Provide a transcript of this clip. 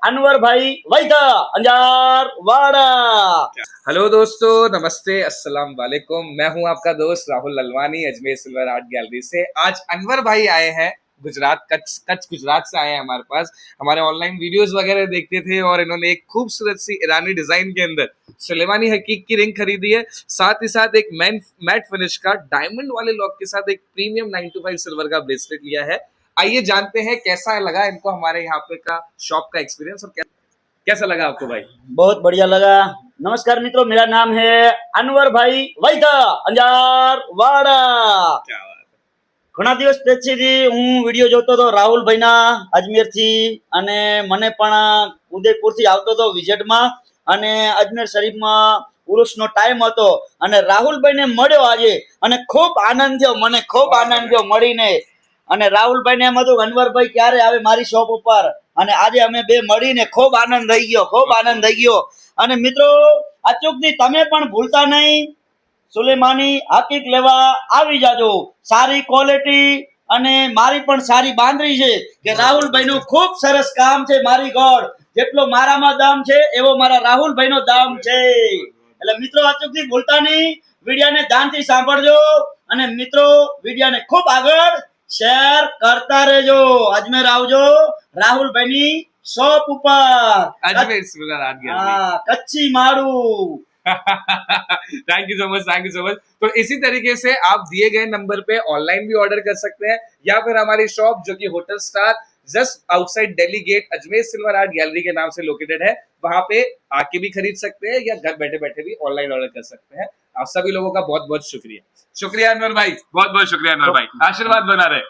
अनवर भाई वैदा अंजार वाड़ा। हेलो दोस्तों, नमस्ते, अस्सलाम वालेकुम। मैं हूं आपका दोस्त Rahul Lalwani, Ajmer silver art gallery से। आज अनवर भाई आए हैं गुजरात, कच्छ गुजरात से आए हैं हमारे पास। हमारे ऑनलाइन वीडियोस वगैरह देखते थे और इन्होंने एक खूबसूरत सी ईरानी डिजाइन के अंदर सुलेमानी हकीक की रिंग खरीदी है। साथ ही साथ एक मैट फिनिश का डायमंड वाले लॉक के साथ एक प्रीमियम 925 सिल्वर का ब्रेसलेट लिया है। आइए जानते हैं कैसा लगा इनको हमारे यहाँ पे का शॉप का एक्सपीरियंस, और कैसा लगा आपको भाई? बहुत बढ़िया लगा। नमस्कार मित्रों, मेरा नाम है अनवर भाई वैदा अंजार वाड़ा। क्या बात ઘણા દિવસ પછીથી હું વિડીયો જોતો હતો રાહુલભાઈના અજમેરથી, અને મને પણ ઉદયપુરથી આવતો હતો વિઝિટમાં, અને અજમેર શરીફમાં ઉરુસનો ટાઈમ હતો અને રાહુલભાઈને મળ્યો આજે, અને ખૂબ આનંદ થયો, મને ખૂબ આનંદ થયો મળીને. અને રાહુલભાઈને એમ હતું અનવરભાઈ ક્યારે આવે મારી શોપ ઉપર, અને આજે અમે બે મળીને ખૂબ આનંદ થઈ ગયો, ખૂબ આનંદ થઈ ગયો. અને મિત્રો, અચૂકથી તમે પણ ભૂલતા નહીં, સુલેમાની હકીક લેવા આવી જાજો. સારી ક્વોલિટી અને મારી પણ સારી બાંધરી છે કે રાહુલભાઈનું ખૂબ સરસ કામ છે. મારી ગોળ જેટલો મારામાં દામ છે એવો મારા રાહુલભાઈનો દામ છે. એટલે મિત્રો, અચૂકથી ભૂલતા નહીં, વિડિયાને ધ્યાનથી સાંભળજો અને મિત્રો વિડિયાને ખૂબ આગળ શેર કરતા રહેજો. અજમેર આવજો રાહુલભાઈની શોપ ઉપર, अजमेर सिल्वर आर्ट गैलरी। કચ્છી માળું. Thank you so much, thank you so much. तो इसी तरीके से आप दिए गए नंबर पे ऑनलाइन भी ऑर्डर कर सकते हैं, या फिर हमारी शॉप जो कि hotel star just outside Delhi gate Ajmer silver art gallery के नाम से लोकेटेड है, वहां पे आके भी खरीद सकते हैं या घर बैठे बैठे भी ऑनलाइन ऑर्डर कर सकते हैं। आप सभी लोगों का बहुत बहुत शुक्रिया। शुक्रिया अनवर भाई, बहुत बहुत शुक्रिया अनवर भाई, आशीर्वाद बना रहे।